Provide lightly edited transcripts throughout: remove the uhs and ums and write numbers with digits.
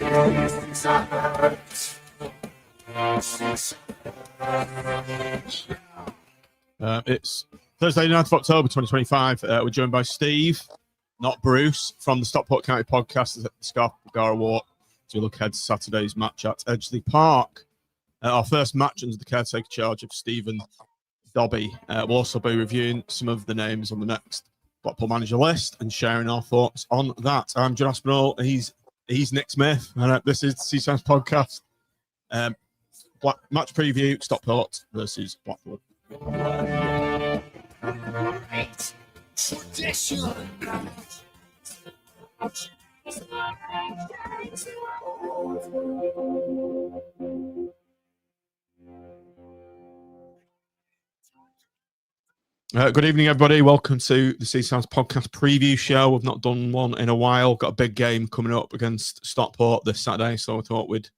It's Thursday, 9th of October 2025. We're joined by Steve, not Bruce, from the Stockport County podcast at the Scarf Bergara Wore to look ahead to Saturday's match at Edgeley Park. Our first match under the caretaker charge of Stephen Dobbie. We'll also be reviewing some of the names on the next Blackpool manager list and sharing our thoughts on that. I'm John Aspinall. He's Nick Smith, and this is the Seasons podcast. Match preview: Stockport versus Blackpool. Good evening, everybody. Welcome to the Seasons podcast preview show. We've not done one in a while. Got a big game coming up against Stockport this Saturday, so I thought we'd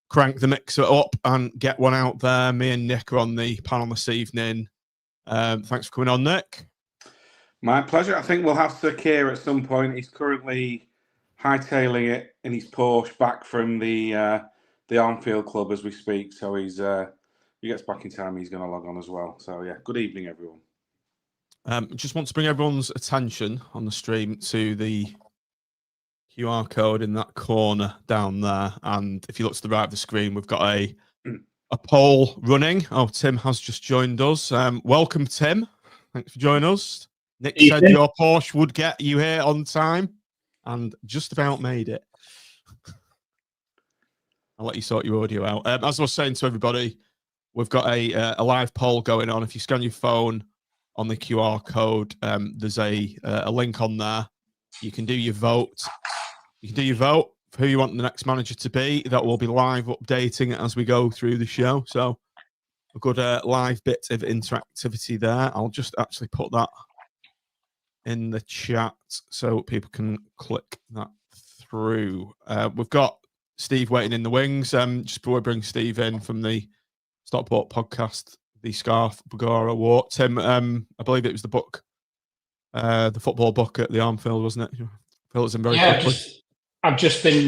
crank the mixer up and get one out there. Me and Nick are on the panel this evening. Thanks for coming on, Nick. My pleasure. I think we'll have Sir Keir at some point. He's currently hightailing it in his Porsche back from the Armfield Club as we speak. So he gets back in time. He's going to log on as well. So yeah, good evening, everyone. Just want to bring everyone's attention on the stream to the QR code in that corner down there. And if you look to the right of the screen, we've got a poll running. Oh, Tim has just joined us. Welcome, Tim. Thanks for joining us. Nick said your Porsche would get you here on time and just about made it. I'll let you sort your audio out. As I was saying to everybody, we've got a live poll going on. If you scan your phone on the QR code, there's a link on there. You can do your vote. You can do your vote for who you want the next manager to be. That will be live updating as we go through the show. So a good live bit of interactivity there. I'll just actually put that in the chat so people can click that through. We've got Steve waiting in the wings. Just before we bring Steve in from the Stockport podcast, the Scarf Bergara Wore. Tim, I believe it was the book, the football book at the Armfield, wasn't it? Fill us in very quickly. I've just been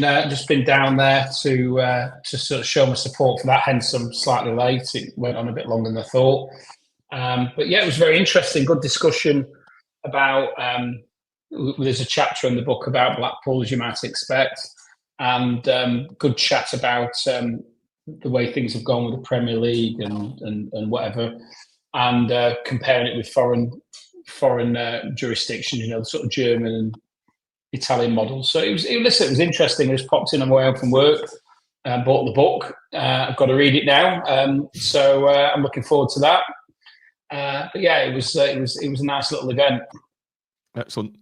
down there to sort of show my support for that. Hence, I'm slightly late. It went on a bit longer than I thought, but yeah, it was very interesting. Good discussion about. There's a chapter in the book about Blackpool, as you might expect, and good chat about the way things have gone with the Premier League and whatever, and comparing it with foreign jurisdictions. You know, the sort of German and Italian models. So it was interesting. I just popped in on my way home from work, bought the book. I've got to read it now. So I'm looking forward to that. But yeah, it was a nice little event. Excellent.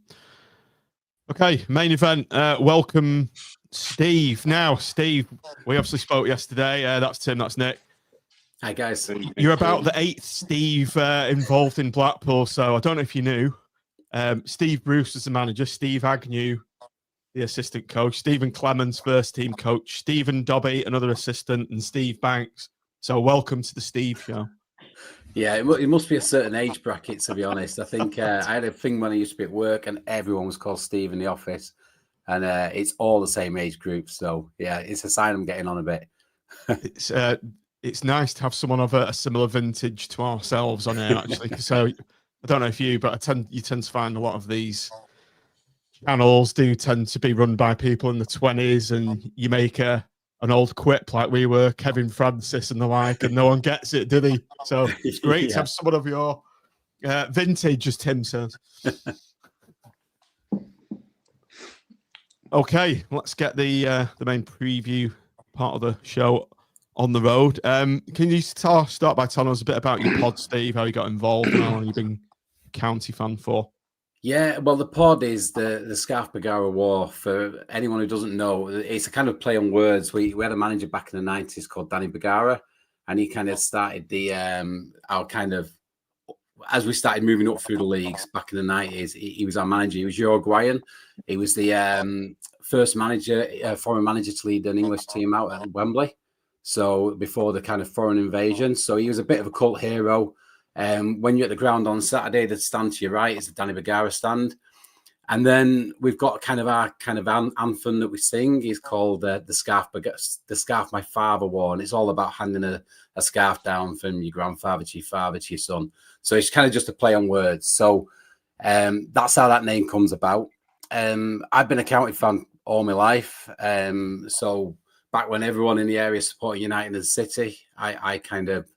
Okay, main event. Welcome, Steve. Now, Steve, we obviously spoke yesterday. That's Tim. That's Nick. Hi, guys. You're about the 8th Steve involved in Blackpool. So I don't know if you knew. Steve Bruce was the manager, Steve Agnew, the assistant coach, Stephen Clemens, first team coach, Stephen Dobbie, another assistant, and Steve Banks. So welcome to the Steve Show. Yeah, it must be a certain age bracket, to be honest. I think I had a thing when I used to be at work and everyone was called Steve in the office, and it's all the same age group. So yeah, it's a sign I'm getting on a bit. It's nice to have someone of a similar vintage to ourselves on here, actually. So I don't know if you, but you tend to find a lot of these channels do tend to be run by people in the 20s, and you make an old quip like we were, Kevin Francis and the like, and no one gets it, do they? So it's great to have someone of your vintage, as Tim says. Okay, let's get the main preview part of the show on the road. Can you start by telling us a bit about your pod, Steve, how you got involved and how long you've been a county fan for? Yeah, well, the pod is the Scarf Bergara Wore. For anyone who doesn't know, it's a kind of play on words. We had a manager back in the 90s called Danny Bergara, and he kind of started our kind of, as we started moving up through the leagues back in the 90s, he was our manager. He was Uruguayan. He was the first foreign manager to lead an English team out at Wembley. So before the kind of foreign invasion. So he was a bit of a cult hero. When you're at the ground on Saturday, the stand to your right is the Danny Bergara stand. And then we've got our anthem that we sing is called the Scarf My Father Wore, and it's all about handing a scarf down from your grandfather to your father to your son. So it's kind of just a play on words. So that's how that name comes about. I've been a County fan all my life. So back when everyone in the area supported United and City, I kind of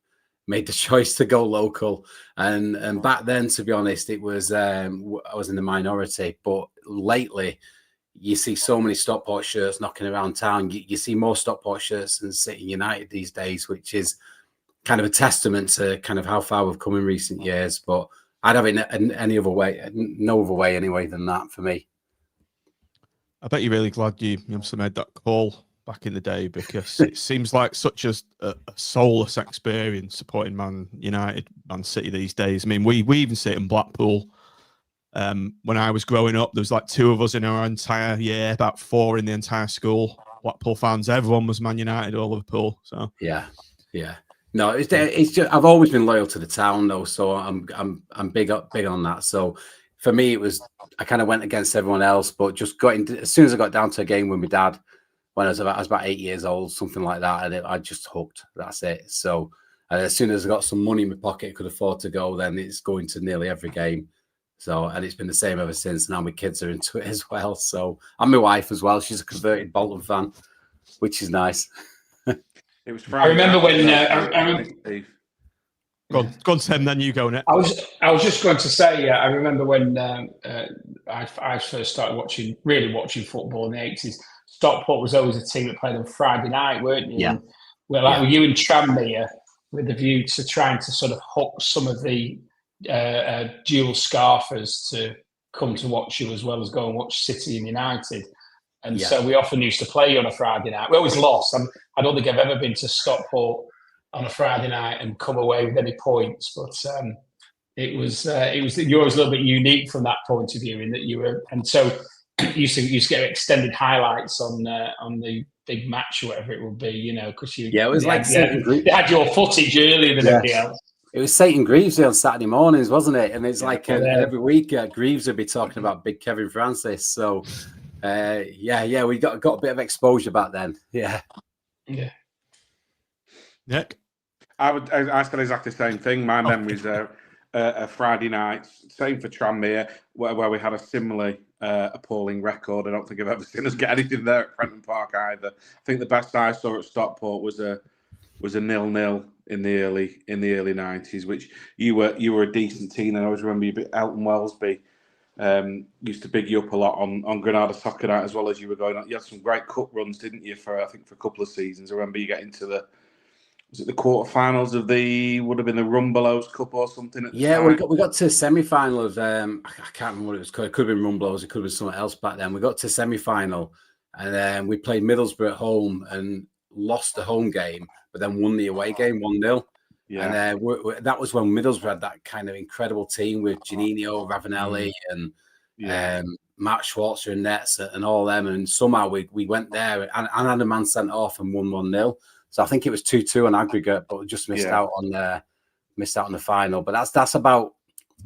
made the choice to go local. And back then, to be honest, it was I was in the minority. But lately, you see so many Stockport shirts knocking around town. You see more Stockport shirts than City United these days, which is kind of a testament to kind of how far we've come in recent years. But I'd have it any other way, no other way anyway than that for me. I bet you're really glad you obviously made that call back in the day, because it seems like such a soulless experience supporting Man United, Man City these days. I mean, we even see it in Blackpool. When I was growing up, there was like 2 of us in our entire year, about 4 in the entire school. Blackpool fans, everyone was Man United or Liverpool. So yeah. No, it's just I've always been loyal to the town though, so I'm big on that. So for me, it was I kind of went against everyone else, but just got into as soon as I got down to a game with my dad when I was about 8 years old, something like that, and I just hooked. That's it. So as soon as I got some money in my pocket, could afford to go, then it's going to nearly every game. So, and it's been the same ever since. Now my kids are into it as well. So, and my wife as well. She's a converted Bolton fan, which is nice. It was Friday. I remember when Go on, Tim. Then you go next. I was just going to say, I remember when I first started watching football in the 80s. Stockport was always a team that played on Friday night, weren't you? Yeah. Well, you and Tranmere with the view to trying to sort of hook some of the dual scarfers to come to watch you as well as go and watch City and United. And so we often used to play on a Friday night. We always lost. I don't think I've ever been to Stockport on a Friday night and come away with any points. But it was yours a little bit unique from that point of view in that you were, and so you used to get extended highlights on the big match or whatever it would be, because it was like they had your footage earlier than everybody else. It was Satan Greaves on Saturday mornings, wasn't it? And it's every week Greaves would be talking about Big Kevin Francis. So. We got a bit of exposure back then. Yeah. Nick, I said exactly the same thing. My memories are a Friday night, same for Tranmere, where we had a similarly appalling record. I don't think I've ever seen us get anything there at Prenton Park either. I think the best I saw at Stockport was a 0-0 in the early 90s, which you were a decent team. And I always remember Elton Wellesby. Used to big you up a lot on Granada Soccer Night as well as you were going on. You had some great cup runs, didn't you? For a couple of seasons. I remember you getting to the quarterfinals of would have been the Rumbelows Cup or something. At the time. we got to semi-final of I can't remember what it was called. It could have been Rumbelows. It could have been something else back then. We got to semi-final and then we played Middlesbrough at home and lost the home game, but then won the away game 1-0. Yeah. And that was when Middlesbrough had that kind of incredible team with Janino, Ravanelli, and Mark Schwarzer and Nets and all them. And somehow we went there and had a man sent off and won 1-0. So I think it was 2-2 on aggregate, but just missed out on the final. But that's about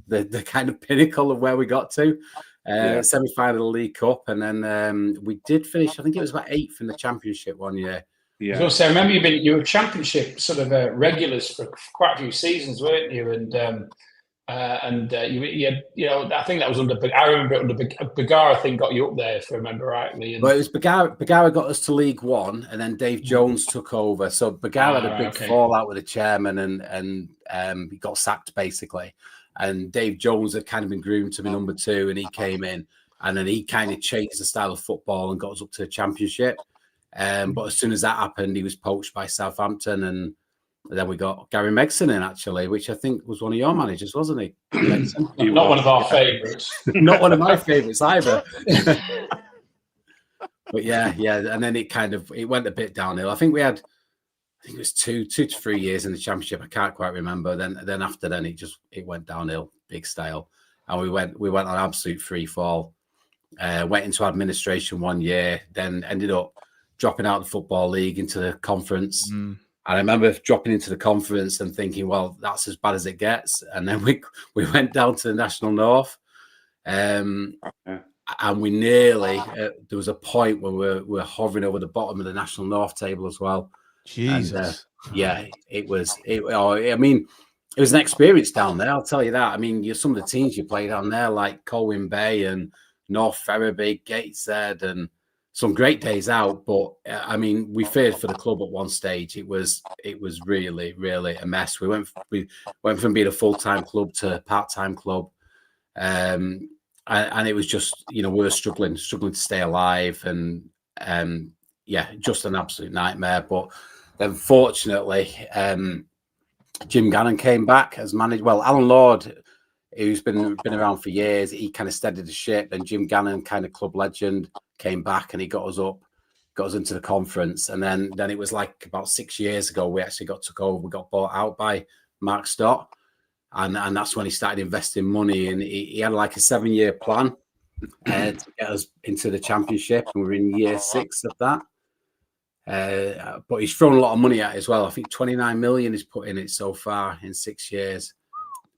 the kind of pinnacle of where we got to. Semi-final of the League Cup, and then we did finish. I think it was about 8th in the Championship one year. Yeah. I remember you were Championship sort of regulars for quite a few seasons, weren't you? And you had, I think that was I remember it under Bergara, I think, got you up there, if I remember rightly. And... Well, it was Bergara got us to League One, and then Dave Jones took over. So Bergara had a big fallout with the chairman, and he got sacked basically. And Dave Jones had kind of been groomed to be number 2, and he came in, and then he kind of changed the style of football and got us up to the Championship. But as soon as that happened, he was poached by Southampton, and then we got Gary Megson in, actually, which I think was one of your managers, wasn't he? Not one of our favourites. Not one of my favourites either. But yeah, and then it went a bit downhill. I think it was 2 to 3 years in the Championship. I can't quite remember. Then after then it went downhill big style, and we went on absolute free fall. Went into administration 1 year, then ended up dropping out of the Football League into the conference. And I remember dropping into the conference and thinking, well, that's as bad as it gets. And then we went down to the National North. And and we nearly there was a point when we're hovering over the bottom of the National North table as well. Jesus. And, yeah, it was. I mean, it was an experience down there. I'll tell you that. I mean, some of the teams you played down there, like Colwyn Bay and North Ferriby, Gateshead, and some great days out. But I mean, we feared for the club at one stage. It was really, really a mess. We went from being a full-time club to a part-time club, and it was just, we were struggling to stay alive, and yeah, just an absolute nightmare. But then, fortunately, Jim Gannon came back as manager. Well, Alan Lord, who's been around for years, he kind of steadied the ship. And Jim Gannon, kind of club legend, came back and he got us into the conference. And then it was like about 6 years ago, we actually took over. We got bought out by Mark Stott. And that's when he started investing money. And he had like a 7-year plan to get us into the championship. And we're in year 6 of that. But he's thrown a lot of money at it as well. I think 29 million is put in it so far in 6 years.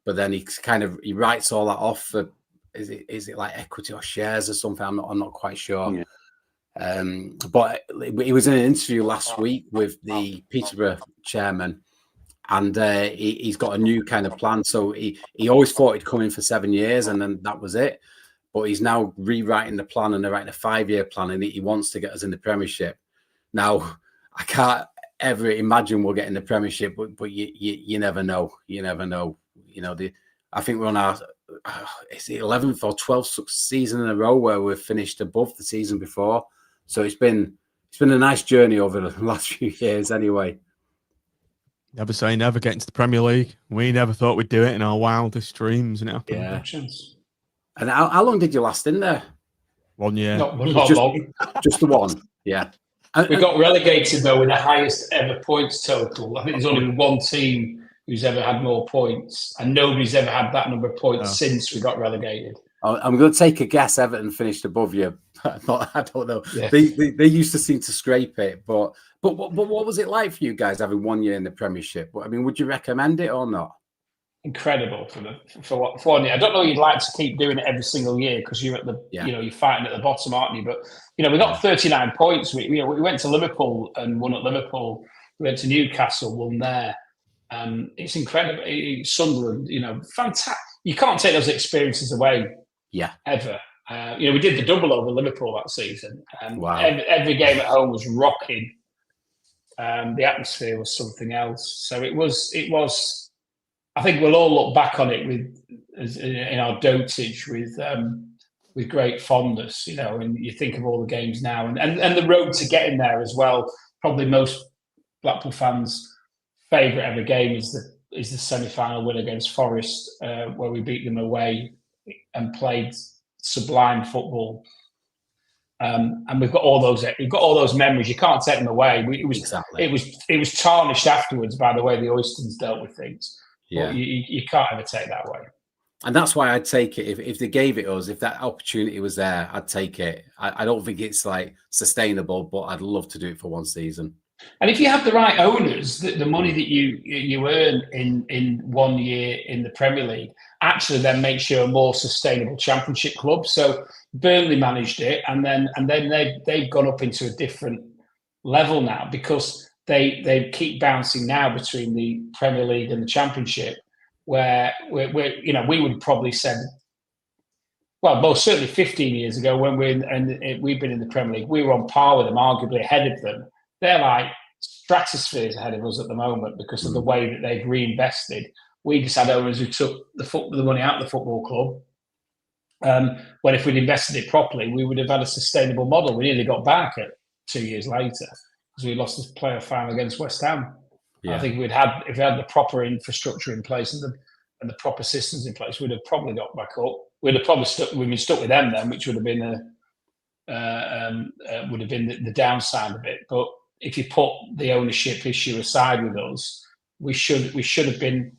But then he writes all that off for, is it like equity or shares or something? I'm not quite sure. Yeah. But he was in an interview last week with the Peterborough chairman, and he's got a new kind of plan. So he always thought he'd come in for 7 years and then that was it. But he's now rewriting the plan, and they're writing a 5-year plan, and he wants to get us in the Premiership. Now, I can't ever imagine we'll get in the Premiership, but you never know. You never know. I think we're on our it's the 11th or 12th season in a row where we've finished above the season before. So it's been a nice journey over the last few years anyway. Never say never getting to the Premier League. We never thought we'd do it in our wildest dreams, and it happened. Yeah. And how long did you last in there? 1 year. Not long. Just the one. Yeah. We got relegated, though, with the highest ever points total. I think there's only been one team who's ever had more points, and nobody's ever had that number of points since we got relegated. I'm going to take a guess. Everton finished above you. I don't know. Yeah. They used to seem to scrape it, but what was it like for you guys having 1 year in the Premiership? I mean, would you recommend it or not? Incredible for 1 year. I don't know you'd like to keep doing it every single year because you're at the you're fighting at the bottom, aren't you? But we got 39 points. We went to Liverpool and won at Liverpool. We went to Newcastle, won there. It's incredible. Sunderland, fantastic. You can't take those experiences away. Yeah, ever. We did the double over Liverpool that season. Wow. Every game at home was rocking. The atmosphere was something else. So it was. I think we'll all look back on it in our dotage with great fondness, and you think of all the games now and the road to getting there as well. Probably most Blackpool fans' favourite ever game is the semi-final win against Forest, where we beat them away and played sublime football. And we've got all those memories. You can't take them away. It was tarnished afterwards by the way the Oystons dealt with things. Yeah, you can't ever take that away. And that's why I'd take it if they gave it us. If that opportunity was there, I'd take it. I don't think it's like sustainable, but I'd love to do it for one season. And if you have the right owners, the money that you earn in 1 year in the Premier League actually then makes you a more sustainable Championship club. So Burnley managed it, and then they've gone up into a different level now because they keep bouncing now between the Premier League and the Championship, where we would probably said, well, most certainly 15 years ago when we've been in the Premier League, we were on par with them, arguably ahead of them. They're like stratospheres ahead of us at the moment because of the way that they've reinvested. We just had owners who took the money out of the football club. When if we'd invested it properly, we would have had a sustainable model. We nearly got back at 2 years later because we lost the playoff final against West Ham. Yeah. I think if we had the proper infrastructure in place and the proper systems in place, we'd have probably got back up. We'd have probably been stuck with them then, which would have been the downside of it. But if you put the ownership issue aside with us, we should have been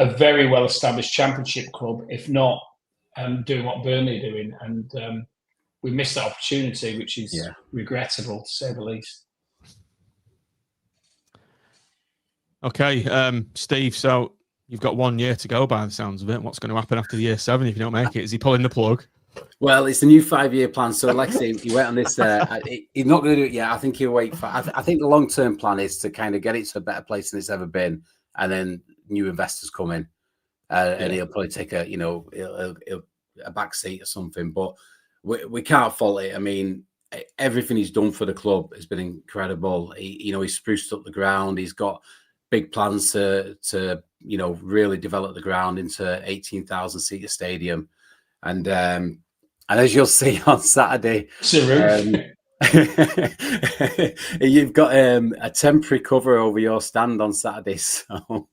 a very well established Championship club, if not doing what Burnley are doing, and we missed that opportunity, which is regrettable to say the least. Okay, Steve. So you've got 1 year to go by the sounds of it. What's going to happen after year 7 if you don't make it? Is he pulling the plug? Well, it's a new 5-year plan. So, like I say, he went on this. He's not going to do it yet. I think he'll wait for. I think the long-term plan is to kind of get it to a better place than it's ever been, and then new investors come in, and he'll probably take a back seat or something. But we can't fault it. I mean, everything he's done for the club has been incredible. He's spruced up the ground. He's got big plans to really develop the ground into 18,000 seater stadium, and as you'll see on Saturday, you've got a temporary cover over your stand on Saturday. So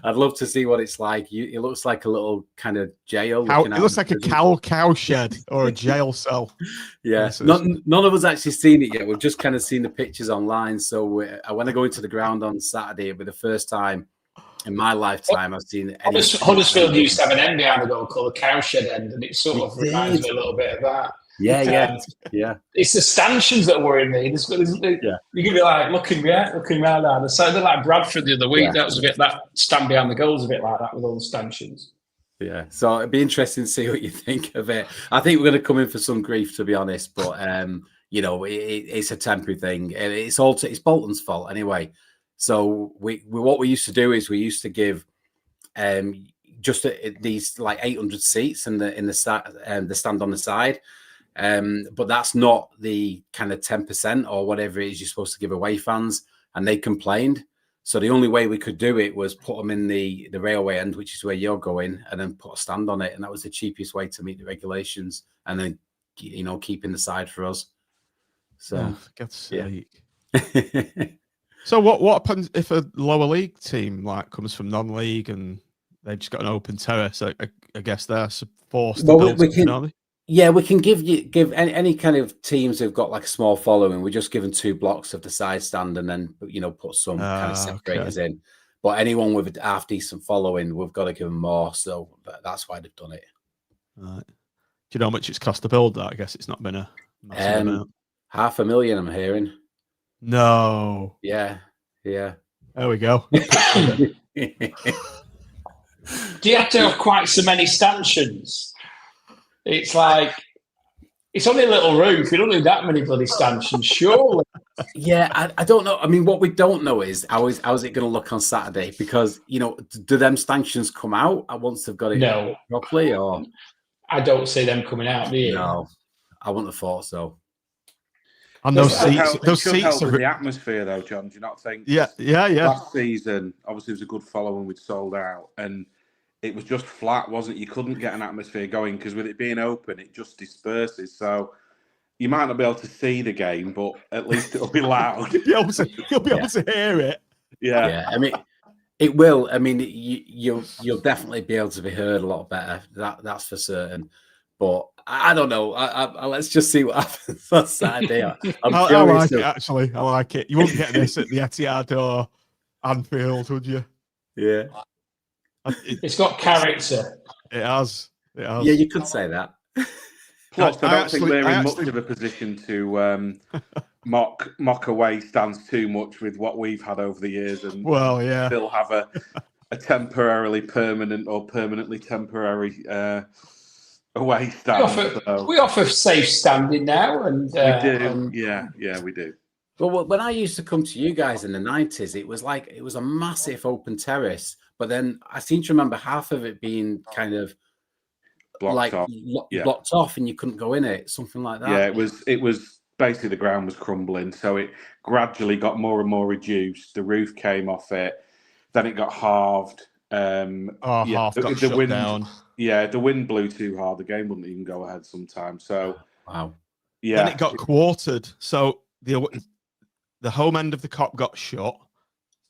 I'd love to see what it's like. It looks like a little kind of jail. It looks like a cow shed or a jail cell. Yeah, none of us actually seen it yet. We've just kind of seen the pictures online. So when I go into the ground on Saturday, it'll be the first time in my lifetime I've seen any. Huddersfield used to have an end behind the goal called the cow shed end, and it sort of reminds me a little bit of that. Yeah. It's the stanchions that worry me. You can be like looking around now. So they're like Bradford the other week. That was a bit, that stand behind the goal was a bit like that with all the stanchions. Yeah, so it'd be interesting to see what you think of it. I think we're going to come in for some grief, to be honest. But it's a temporary thing. It's Bolton's fault anyway. So what we used to do is we used to give just these like 800 seats in the stand on the side. But that's not the kind of 10% or whatever it is you're supposed to give away fans, and they complained. So the only way we could do it was put them in the railway end, which is where you're going, and then put a stand on it, and that was the cheapest way to meet the regulations, and then keeping the side for us. So for God's sake. So what happens if a lower league team like comes from non-league and they've just got an open terrace? I guess they're forced to build something, aren't they? Yeah, we can give any kind of teams who've got like a small following. We just give them 2 blocks of the side stand and then put some kind of separators in. But anyone with a half decent following, we've got to give them more. So that's why they've done it. Right. Do you know how much it's cost to build that? I guess it's not been a massive amount. 500,000, I'm hearing. No. Yeah. There we go. Do you have to have quite so many stanchions? It's like, it's only a little roof. You don't need that many bloody stanchions, surely. Yeah, I don't know. I mean, what we don't know is how is it going to look on Saturday? Because, do them stanchions come out once they've got it properly? Or I don't see them coming out, do you? No, I wouldn't have thought so. And those seats help are with the atmosphere, though, John. Do you not think? Yeah. Last season, obviously, it was a good following. We'd sold out, and it was just flat, wasn't it? You couldn't get an atmosphere going because with it being open, it just disperses. So you might not be able to see the game, but at least it'll be loud. You'll be able to hear it. Yeah. I mean, it will. I mean, you'll definitely be able to be heard a lot better. That's for certain. But I don't know. Let's just see what happens on Saturday. I like it, actually. I like it. You wouldn't get this at the Etihad or Anfield, would you? Yeah. It's got character. It has. Yeah, you could say that. Plus, I don't think they're in much of a position to mock away stands too much with what we've had over the years, and still have a temporarily permanent or permanently temporary away stand. We offer safe standing now, and we do. We do. Well, when I used to come to you guys in the 90s, it was a massive open terrace, but then I seem to remember half of it being kind of blocked off, and you couldn't go in it, something like that. Yeah, it was basically the ground was crumbling, so it gradually got more and more reduced. The roof came off it, then it got halved. Half got shut wind, down. Yeah, the wind blew too hard. The game wouldn't even go ahead sometimes. So wow. Yeah. Then it got quartered. So the home end of the Kop got shut.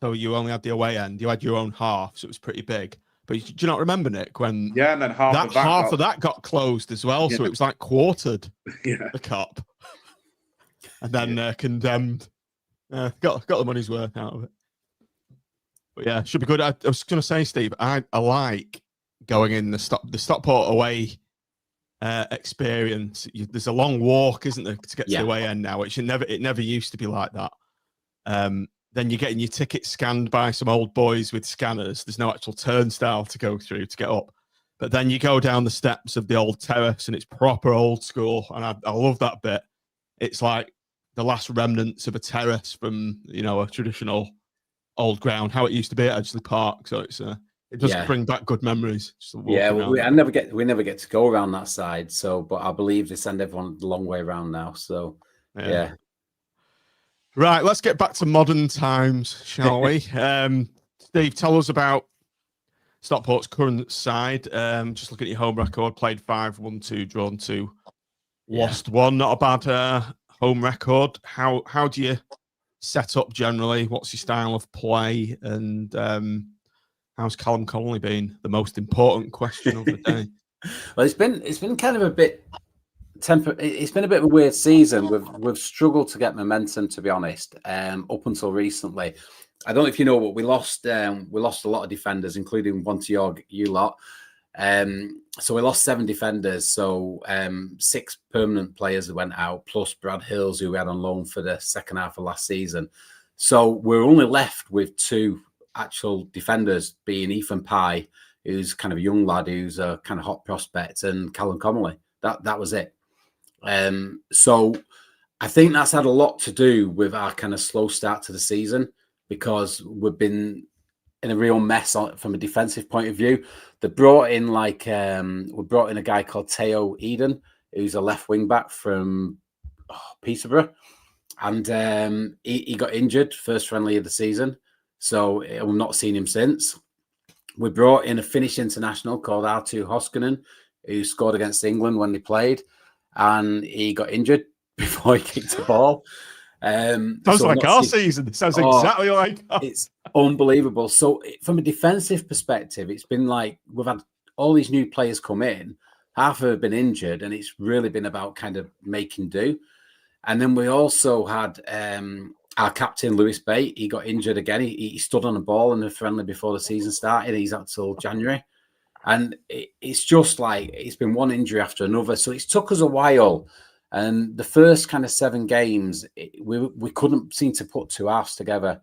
So you only had the away end. You had your own half, so it was pretty big. But do you not remember, Nick, when and then half of that got closed as well? Yeah. So it was like quartered the Kop. And then condemned. Got the money's worth out of it. But yeah, should be good. I was going to say, Steve, I like going in the Stockport away experience. There's a long walk, isn't there, to get to the away end now, which it never used to be like that. Then you're getting your ticket scanned by some old boys with scanners. There's no actual turnstile to go through to get up. But then you go down the steps of the old terrace and it's proper old school. And I love that bit. It's like the last remnants of a terrace from, a traditional old ground, how it used to be at Edgeley Park. So it does bring back good memories. Yeah, we never get to go around that side. So, but I believe they send everyone the long way around now. So, yeah. Right, let's get back to modern times, shall we? Steve, tell us about Stockport's current side. Just look at your home record: played 5, won 2, drawn 2, lost 1. Not a bad home record. How do you set up generally? What's your style of play? And how's Callum Connolly been? The most important question of the day. Well, it's been kind of a bit it's been a bit of a weird season. We've struggled to get momentum, to be honest, up until recently. I don't know if you know, but we lost a lot of defenders, including one to you lot. So we lost 7 defenders. So 6 permanent players went out, plus Brad Hills, who we had on loan for the second half of last season. So we're only left with 2 actual defenders, being Ethan Pye, who's kind of a young lad, who's a kind of hot prospect, and Callum Connolly. That was it. So I think that's had a lot to do with our kind of slow start to the season, because we've been in a real mess from a defensive point of view. They brought in we brought in a guy called Teo Eden, who's a left wing back from Peterborough, and he got injured first friendly of the season, so I've not seen him since. We brought in a Finnish international called Arttu Hoskonen, who scored against England when they played, and he got injured before he kicked the ball. Sounds like our season. It sounds exactly like ours. It's unbelievable. So from a defensive perspective, it's been like we've had all these new players come in, half have been injured, and it's really been about kind of making do. And then we also had our captain, Lewis Bate. He got injured again. He stood on a ball in the friendly before the season started. He's out till January. And it's just like it's been one injury after another. So it's took us a while. And the first kind of 7 games, we couldn't seem to put 2 halves together.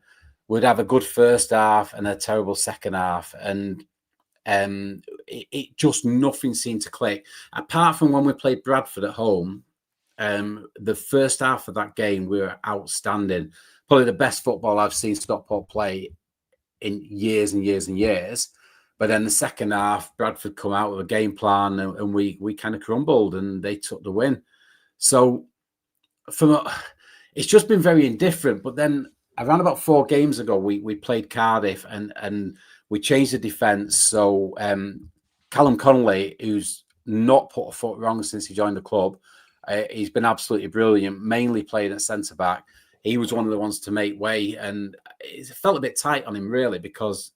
We'd have a good first half and a terrible second half. And it just nothing seemed to click. Apart from when we played Bradford at home, the first half of that game, we were outstanding. Probably the best football I've seen Stockport play in years and years and years. But then the second half, Bradford come out with a game plan, and we kind of crumbled, and they took the win. So it's just been very indifferent. But then around about 4 games ago, we played Cardiff, and we changed the defence. So Callum Connolly, who's not put a foot wrong since he joined the club, he's been absolutely brilliant, mainly playing at centre-back. He was one of the ones to make way, and it felt a bit tight on him, really, because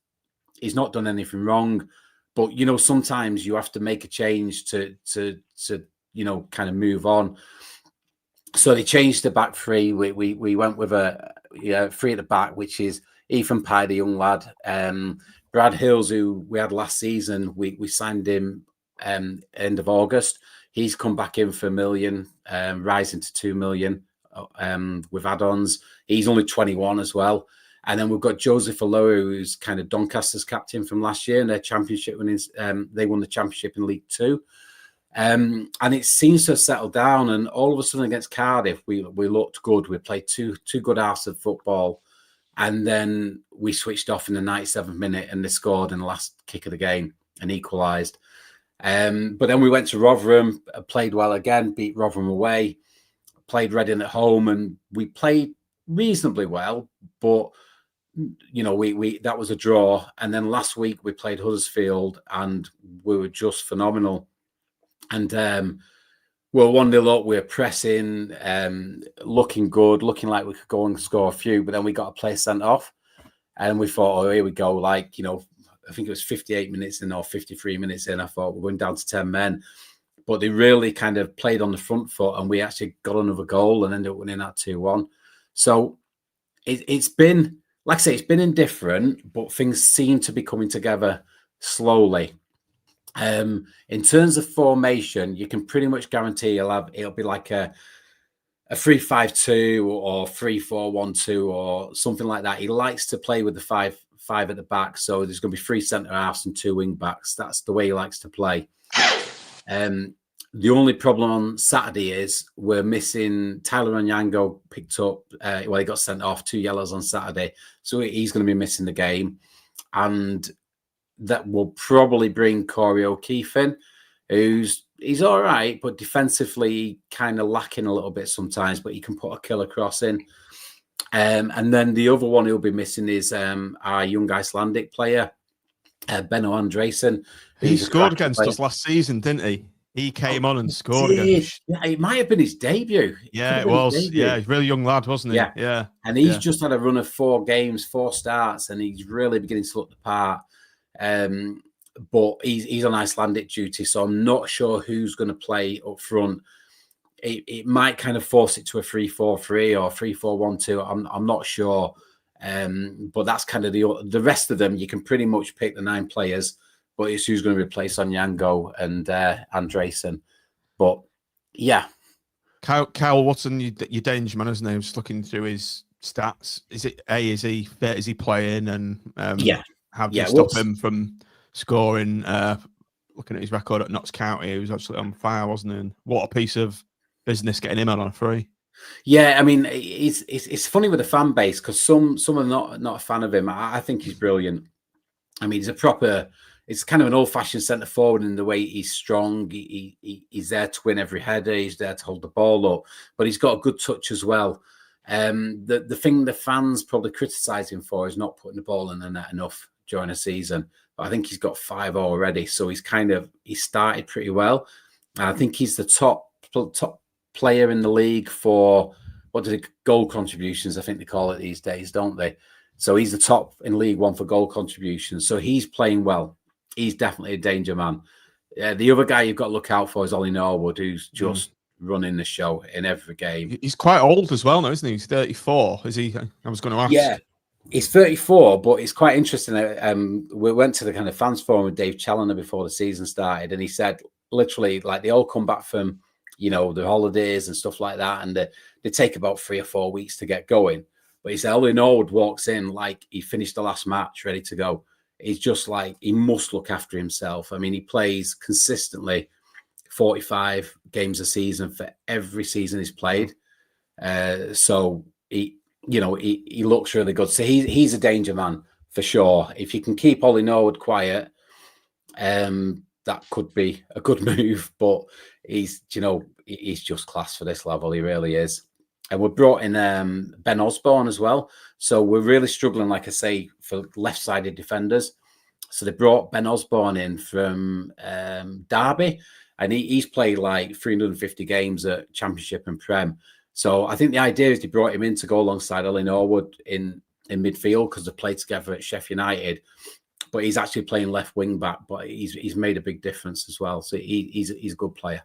he's not done anything wrong. But, sometimes you have to make a change to kind of move on. So they changed the back 3. We went with a 3 at the back, which is Ethan Pye, the young lad. Brad Hills, who we had last season, we signed him end of August. He's come back in for $1 million, rising to $2 million with add-ons. He's only 21 as well. And then we've got Joseph Aloa, who's kind of Doncaster's captain from last year in their championship winnings. They won the championship in League 2. And it seems to have settled down. And all of a sudden against Cardiff, we looked good. We played two good halves of football. And then we switched off in the 97th minute, and they scored in the last kick of the game and equalised. But then we went to Rotherham, played well again, beat Rotherham away, played Reading at home, and we played reasonably well. But we that was a draw. And then last week we played Huddersfield, and we were just phenomenal. And we're 1-0 up, we're pressing, looking good, looking like we could go and score a few, but then we got a player sent off, and we thought, here we go. I think it was 58 minutes in or 53 minutes in. I thought we're going down to 10 men, but they really kind of played on the front foot, and we actually got another goal and ended up winning that 2-1. So it's been, like I say, it's been indifferent, but things seem to be coming together slowly. In terms of formation, you can pretty much guarantee it'll be like a 3-5-2 or 3-4-1-2 or something like that. He likes to play with the 5 at the back. So there's going to be 3 centre halves and 2 wing backs. That's the way he likes to play. The only problem on Saturday is we're missing Tyler Onyango. Picked up, he got sent off, 2 yellows on Saturday. So he's going to be missing the game. And that will probably bring Corey O'Keefe in, he's all right, but defensively kind of lacking a little bit sometimes, but he can put a killer cross in. And then the other one he'll be missing is our young Icelandic player, Benno Andresen. He scored against us last season, didn't he? He came on and scored against. Yeah, it might have been his debut. Yeah, it was. Yeah, he's a really young lad, wasn't he? Yeah. And he's just had a run of 4 games, 4 starts, and he's really beginning to look the part. But he's on Icelandic duty, so I'm not sure who's going to play up front. It might kind of force it to a 3-4-3 or 3-4-1-2. I'm not sure. But that's kind of the rest of them. You can pretty much pick the 9 players, but it's who's going to replace Onyango and Andresen. But yeah, Kyle Watson, your danger man, isn't he? I was just looking through his stats. Is he fit? Is he playing? And how do you stop him from scoring? Looking at his record at Notts County, he was actually on fire, wasn't he? And what a piece of business getting him out on a free. Yeah, I mean, it's funny with the fan base because some are not a fan of him. I think he's brilliant. I mean, it's kind of an old-fashioned centre forward in the way he's strong. He's there to win every header. He's there to hold the ball up, but he's got a good touch as well. The thing the fans probably criticise him for is not putting the ball in the net enough during a season. But I think he's got 5 already, so he started pretty well. And I think he's the top player in the league for goal contributions. I think they call it these days, don't they? So he's the top in League One for goal contributions. So he's playing well. He's definitely a danger man. The other guy you've got to look out for is Ollie Norwood, who's just running the show in every game. He's quite old as well now, isn't he? He's 34. Is he? I was going to ask. Yeah, he's 34, but it's quite interesting. We went to the kind of fans forum with Dave Challoner before the season started, and he said literally, like, they all come back from, the holidays and stuff like that, and they take about 3 or 4 weeks to get going. But he said Ollie Norwood walks in like he finished the last match, ready to go. He's just like, he must look after himself. I mean, he plays consistently 45 games a season for every season he's played. So he looks really good. So he's a danger man for sure. If you can keep Ollie Norwood quiet, that could be a good move. But he's just class for this level. He really is. And we brought in Ben Osborne as well. So we're really struggling, like I say, for left-sided defenders. So they brought Ben Osborne in from Derby, and he's played like 350 games at Championship and Prem. So I think the idea is they brought him in to go alongside Ollie Norwood in midfield because they played together at Sheffield United. But he's actually playing left wing back, but he's made a big difference as well. So he's a good player.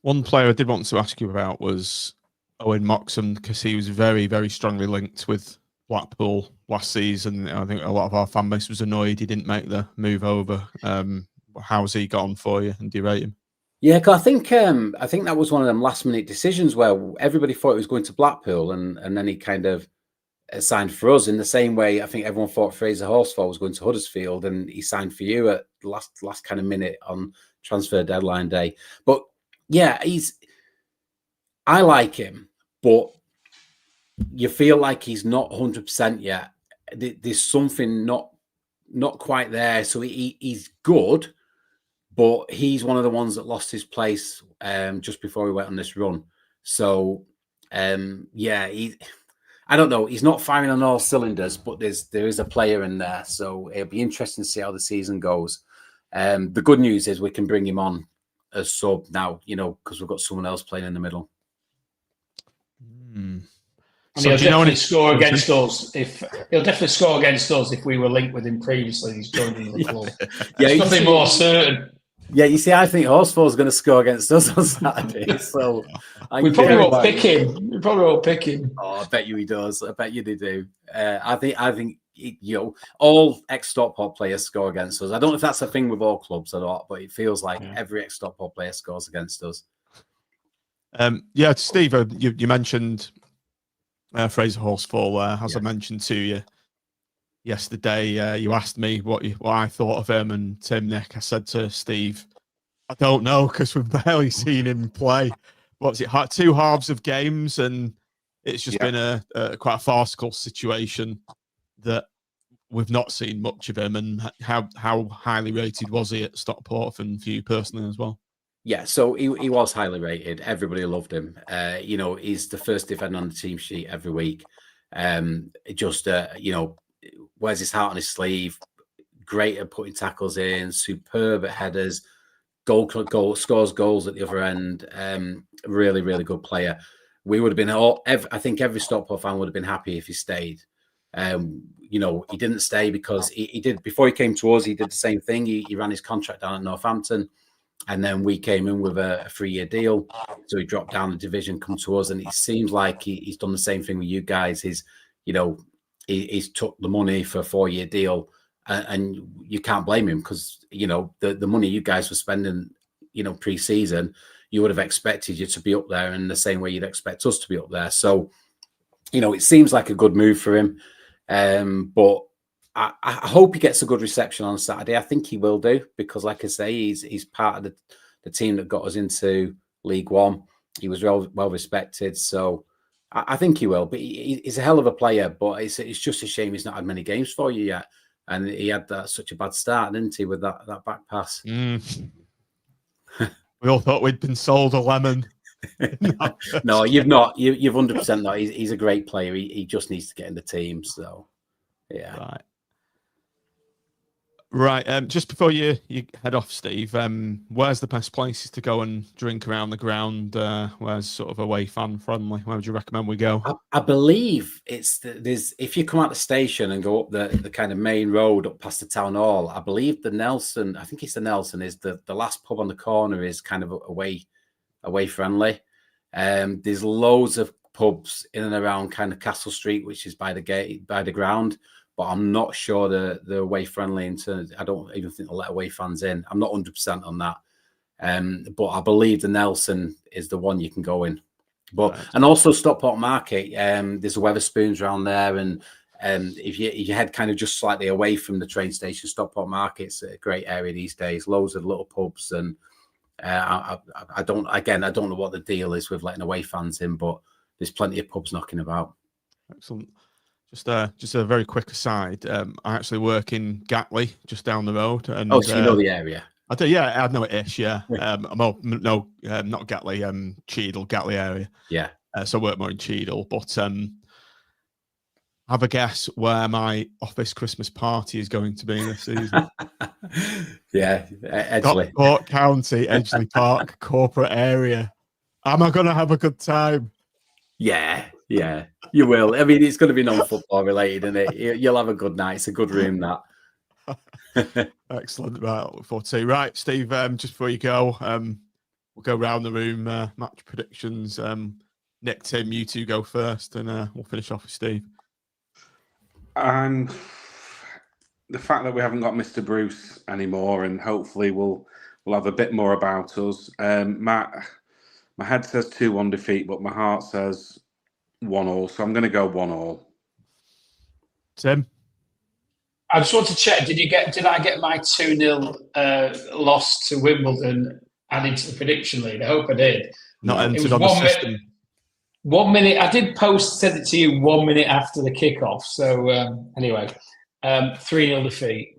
One player I did want to ask you about was Owen Moxon, because he was very, very strongly linked with Blackpool last season. I think a lot of our fan base was annoyed he didn't make the move over. How's he gone for you, and do you rate him? Yeah, cause I think that was one of them last minute decisions where everybody thought he was going to Blackpool, and then he kind of signed for us in the same way. I think everyone thought Fraser Horsfall was going to Huddersfield, and he signed for you at the last kind of minute on transfer deadline day. But yeah, I like him, but you feel like he's not 100% yet. There's something not quite there. So he's good, but he's one of the ones that lost his place just before he went on this run. So I don't know. He's not firing on all cylinders, but there is a player in there. So it'll be interesting to see how the season goes. The good news is we can bring him on as sub now, because we've got someone else playing in the middle. And he'll definitely score against us if we were linked with him previously. He's joined the club. There's nothing more certain. Yeah, you see, I think Horsfall's going to score against us on Saturday. So we probably won't pick him. Oh, I bet you he does. I bet you they do. I think all ex-Stockport players score against us. I don't know if that's a thing with all clubs or not, but it feels like every ex-Stockport player scores against us. Steve, you mentioned Fraser Horsfall, as I mentioned to you. yesterday, you asked me what I thought of him and Tim, Nick. I said to Steve, I don't know, because we've barely seen him play. What's it? 2 halves of games, and it's just been a quite a farcical situation that we've not seen much of him. And how highly rated was he at Stockport, and for you personally as well? Yeah, so he was highly rated. Everybody loved him. You know, he's the first defender on the team sheet every week. You know, wears his heart on his sleeve. Great at putting tackles in. Superb at headers. Scores goals at the other end. Really, really good player. We would have been I think every Stockport fan would have been happy if he stayed. You know, he didn't stay because he did before he came to us. He did the same thing. He ran his contract down at Northampton. And then we came in with a 3-year deal. So he dropped down the division, come to us. And it seems like he's done the same thing with you guys. He's took the money for a 4-year deal. And you can't blame him because, you know, the money you guys were spending, you know, pre-season, you would have expected you to be up there in the same way you'd expect us to be up there. So, you know, it seems like a good move for him. But I hope he gets a good reception on Saturday. I think he will do because, like I say, he's part of the team that got us into League One. He was well respected, so I think he will. But he's a hell of a player. But it's just a shame he's not had many games for you yet, and he had such a bad start, didn't he, with that back pass? We all thought we'd been sold a lemon. No, you've not. You've 100% not. He's a great player. He just needs to get in the team. So, yeah. Right. Just before you head off, Steve, where's the best places to go and drink around the ground? Where's sort of away fan friendly? Where would you recommend we go? I believe there's if you come out the station and go up the kind of main road up past the town hall, I believe the Nelson, I think it's the Nelson, is the last pub on the corner is kind of away friendly. There's loads of pubs in and around kind of Castle Street, which is by the gate, by the ground. But I'm not sure they're away friendly in terms. I don't even think they'll let away fans in. I'm not 100% on that. But I believe the Nelson is the one you can go in. But right. And also Stockport Market. There's a Wetherspoons around there, and if you head kind of just slightly away from the train station, Stockport Market's a great area these days. Loads of little pubs, and I don't know what the deal is with letting away fans in, but there's plenty of pubs knocking about. Excellent. Just a very quick aside. I actually work in Gatley, just down the road. And, so you know the area? I do. Yeah, I know it ish. Yeah. Not Gatley. Cheadle, Gatley area. Yeah. So I work more in Cheadle, but have a guess where my office Christmas party is going to be this season. Yeah, Edgeley. Stockport County, Edgeley Park, corporate area. Am I going to have a good time? Yeah, you will. I mean, it's going to be non-football related, isn't it? You'll have a good night. It's a good room, that. Excellent. Right, look forward to. Right, Steve, just before you go, we'll go round the room, match predictions. Nick, Tim, you two go first, and we'll finish off with Steve. The fact that we haven't got Mr. Bruce anymore, and hopefully we'll have a bit more about us. My head says 2-1 defeat, but my heart says 1-1. So I'm going to go 1-1. Tim? I just want to check. Did I get my 2-0 loss to Wimbledon added to the prediction lead? I hope I did. Not entered on the system. 1 minute. I did send it to you 1 minute after the kickoff. So anyway, 3-0 defeat.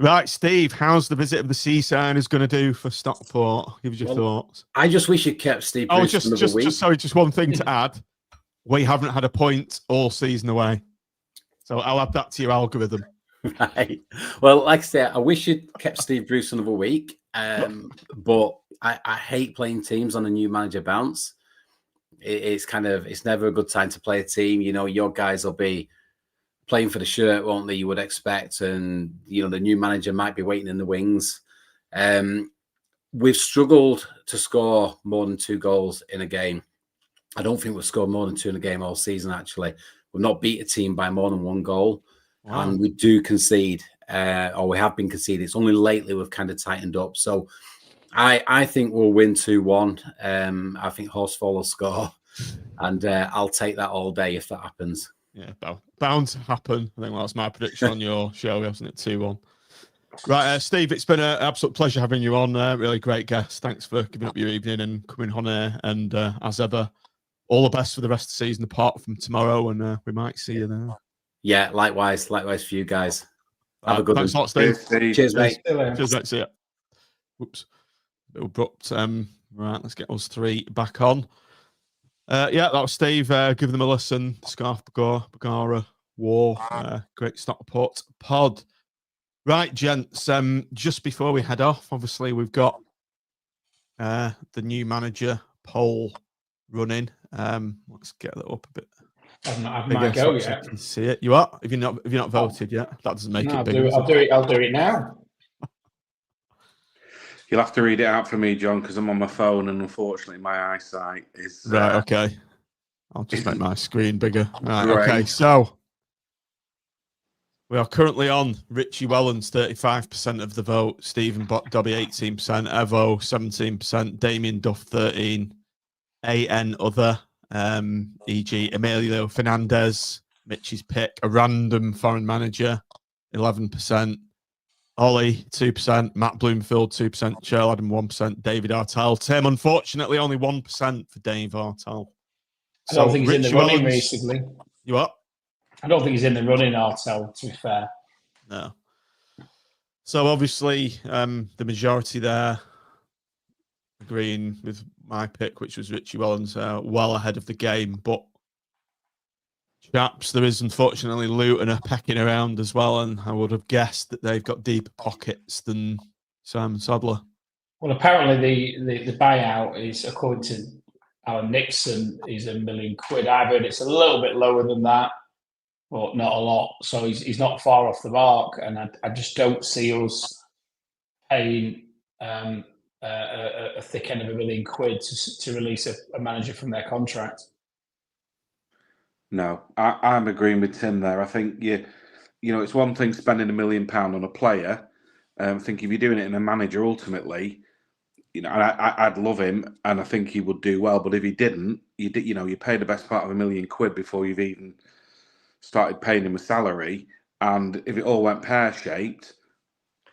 Right, Steve, how's the visit of the Seasigners going to do for Stockport? Give us your thoughts. I just wish you'd kept Steve Bruce just one thing to add. We haven't had a point all season away. So I'll add that to your algorithm. Right. Well, like I said, I wish you'd kept Steve Bruce another week. But I hate playing teams on a new manager bounce. It's never a good time to play a team. You know, your guys will be playing for the shirt, won't they? You would expect, and you know the new manager might be waiting in the wings. We've struggled to score more than 2 goals in a game. I don't think we've scored more than 2 in a game all season. Actually, we've not beat a team by more than 1 goal, and we do concede, or we have been conceding. It's only lately we've kind of tightened up. So I think we'll win 2-1. I think Horsfall will score, and I'll take that all day if that happens. Yeah, bound to happen. I think that's my prediction on your show, wasn't it? 2-1. Right, Steve, it's been an absolute pleasure having you on. Really great guest. Thanks for giving up your evening and coming on here. And as ever, all the best for the rest of the season, apart from tomorrow, and we might see you there. Yeah, likewise for you guys. Have a good thanks one. a lot, Steve. Cheers, mate. Cheers, mate. See ya. Whoops. A bit abrupt. Right, let's get us three back on. Yeah, that was Steve. Give them a listen. Scarf Bergara Wore. Great Stockport pod. Right, gents. Just before we head off, obviously we've got the new manager poll running. Let's get that up a bit. I might go yet. You can see it. You are? Have you not voted yet? That doesn't make it bigger. I'll do it now. You'll have to read it out for me, John, because I'm on my phone, and unfortunately, my eyesight is right. Okay, I'll just make my screen bigger. Right. Great. Okay. So we are currently on Richie Wellens, 35% of the vote. Stephen Dobbie, 18%. Evo, 17%. Damien Duff, 13%. AN other. E.g. Emilio Fernandez, Mitch's pick. A random foreign manager, 11%. Ollie, 2%. Matt Bloomfield, 2%. Cheryl Adam, 1%. David Artell. Tim, unfortunately, only 1% for Dave Artell. I don't think he's in the running, basically. You what? I don't think he's in the running, Artell, to be fair. No. So, obviously, the majority there agreeing with my pick, which was Richie Wellens, well ahead of the game. But chaps, there is unfortunately Luton are pecking around as well, and I would have guessed that they've got deeper pockets than Simon Sadler. Well, apparently the buyout is, according to Alan Nixon, is £1 million. I've heard it's a little bit lower than that, but not a lot. So he's not far off the mark, and I just don't see us paying a thick end of £1 million to release a manager from their contract. No, I'm agreeing with Tim there. I think it's one thing spending £1 million on a player. I think if you're doing it in a manager, ultimately, I'd love him, and I think he would do well. But if he didn't, you pay the best part of £1 million before you've even started paying him a salary. And if it all went pear-shaped,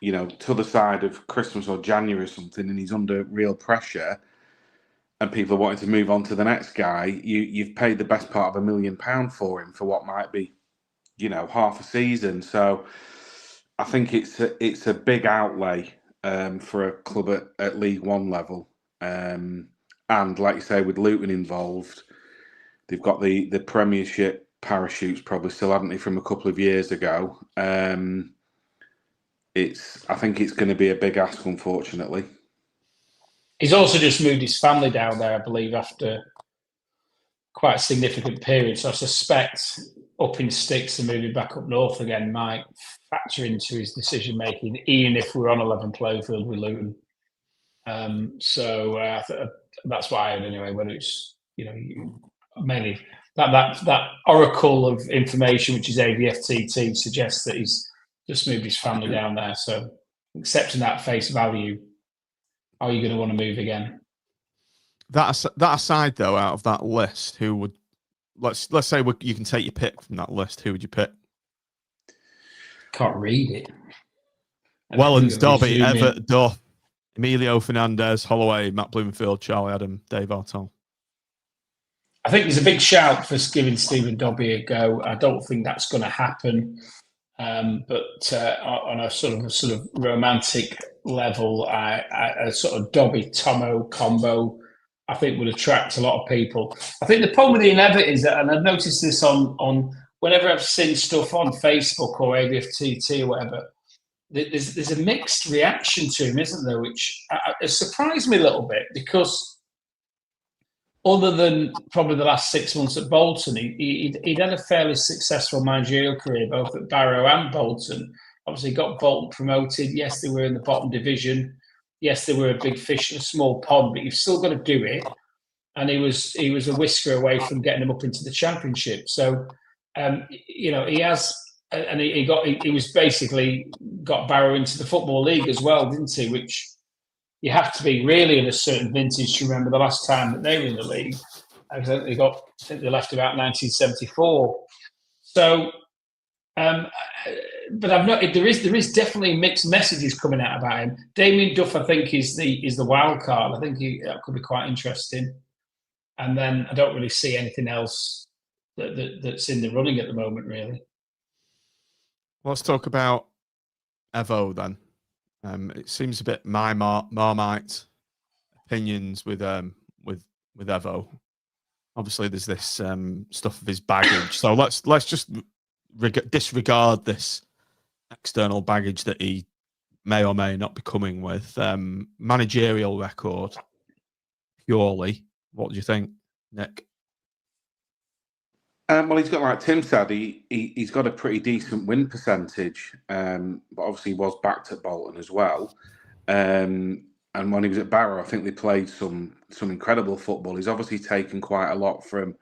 to the side of Christmas or January or something, and he's under real pressure, and people are wanting to move on to the next guy, you've paid the best part of £1 million for him for what might be, half a season. So I think it's a big outlay for a club at League One level. And like you say, with Luton involved, they've got the Premiership parachutes probably still, haven't they, from a couple of years ago. I think it's going to be a big ask, unfortunately. He's also just moved his family down there, I believe, after quite a significant period. So I suspect up in sticks and moving back up north again might factor into his decision making, even if we're on 11 playfield with Luton. So that's why I heard anyway. Whether it's mainly that oracle of information, which is AVFTT, suggests that he's just moved his family down there. So accepting that face value. Are you going to want to move again? That aside, though, out of that list, who would let's say you can take your pick from that list? Who would you pick? Can't read it. Wellens, Dobbie, Everett, Duff, Emilio Fernandez, Holloway, Matt Bloomfield, Charlie Adam, Dave Artell. I think there's a big shout for giving Stephen Dobbie a go. I don't think that's going to happen. But on a sort of romantic level, a sort of Dobbie-Tomo combo, I think would attract a lot of people. I think the problem with the Everett is that, and I've noticed this on whenever I've seen stuff on Facebook or AVFTT or whatever, there's a mixed reaction to him, isn't there? Which has surprised me a little bit, because other than probably the last 6 months at Bolton, he'd had a fairly successful managerial career, both at Barrow and Bolton. Obviously, got Bolton promoted. Yes, they were in the bottom division. Yes, they were a big fish in a small pond, but you've still got to do it. And he was a whisker away from getting them up into the Championship. So, he has, and he was basically got Barrow into the Football League as well, didn't he? Which you have to be really in a certain vintage to remember the last time that they were in the league. I think they left about 1974. So, but I've not. There is definitely mixed messages coming out about him. Damien Duff, I think, is the wild card. I think that could be quite interesting. And then I don't really see anything else that's in the running at the moment, really. Let's talk about Evo then. It seems a bit Marmite opinions with Evo. Obviously, there's this stuff of his baggage. So let's just disregard this external baggage that he may or may not be coming with. Managerial record, purely. What do you think, Nick? Well, he's got, like Tim said, he's got a pretty decent win percentage, but obviously he was backed at Bolton as well. And when he was at Barrow, I think they played some incredible football. He's obviously taken quite a lot from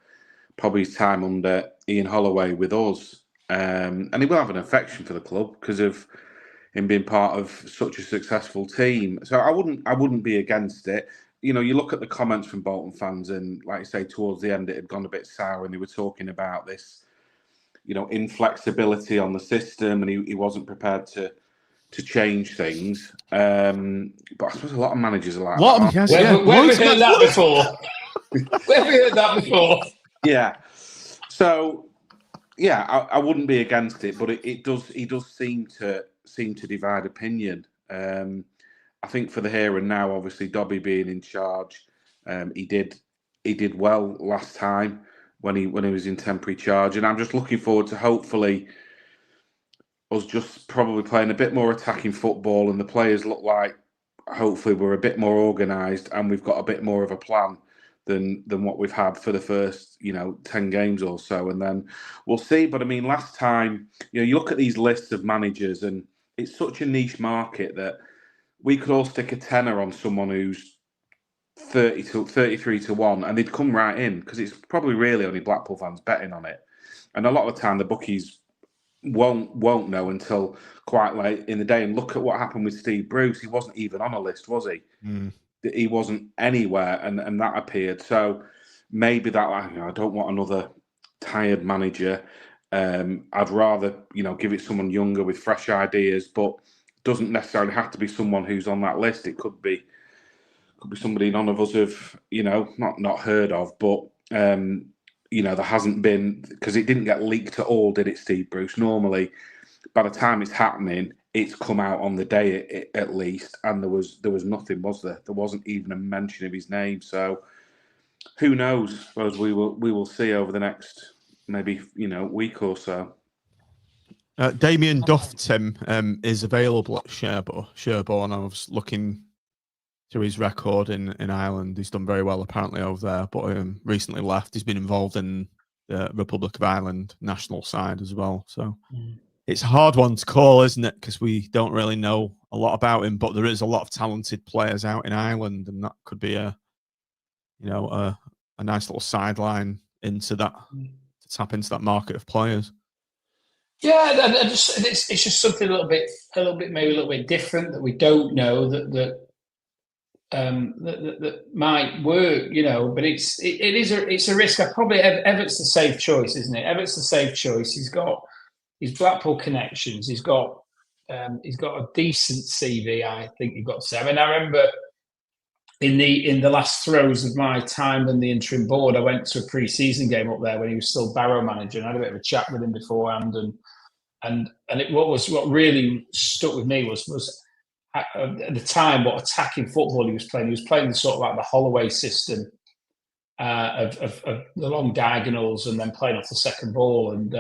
probably his time under Ian Holloway with us, and he will have an affection for the club because of him being part of such a successful team. So I wouldn't be against it. You know, you look at the comments from Bolton fans, and like you say, towards the end, it had gone a bit sour, and they were talking about this, you know, inflexibility on the system, and he wasn't prepared to change things. But I suppose a lot of managers are like that. Where have we heard that before? Where have we heard that before? Yeah. So, yeah, I wouldn't be against it, but he does seem to divide opinion. I think for the here and now, obviously Dobbie being in charge, he did well last time when he was in temporary charge, and I'm just looking forward to hopefully us just probably playing a bit more attacking football, and the players look like hopefully we're a bit more organised and we've got a bit more of a plan than what we've had for the first 10 games or so, and then we'll see. But I mean, last time you look at these lists of managers, and it's such a niche market that we could all stick a tenner on someone who's 33 to 1, and they'd come right in because it's probably really only Blackpool fans betting on it. And a lot of the time, the bookies won't know until quite late in the day. And look at what happened with Steve Bruce. He wasn't even on a list, was he? He wasn't anywhere, and that appeared. So maybe that, I don't want another tired manager. I'd rather, give it someone younger with fresh ideas, but doesn't necessarily have to be someone who's on that list. It could be somebody none of us have, not heard of, but there hasn't been, because it didn't get leaked at all, did it, Steve Bruce? Normally, by the time it's happening, it's come out on the day at least, and there was nothing, was there? There wasn't even a mention of his name. So who knows? I suppose we will see over the next maybe week or so. Damien Duff, Tim, is available at Sherborne. I was looking through his record in Ireland. He's done very well apparently over there, but recently left. He's been involved in the Republic of Ireland national side as well. So it's a hard one to call, isn't it? Because we don't really know a lot about him, but there is a lot of talented players out in Ireland, and that could be a nice little sideline into that, to tap into that market of players. Yeah, and it's just something a little bit different that we don't know that might work, But it's a risk. Everett's the safe choice, isn't it? Everett's the safe choice. He's got his Blackpool connections. He's got a decent CV. I think you've got to say. I mean, I remember in the last throes of my time in the interim board, I went to a pre-season game up there when he was still Barrow manager, and I had a bit of a chat with him beforehand. And what really stuck with me was at the time what attacking football he was playing. He was playing the sort of like the Holloway system of the long diagonals and then playing off the second ball, and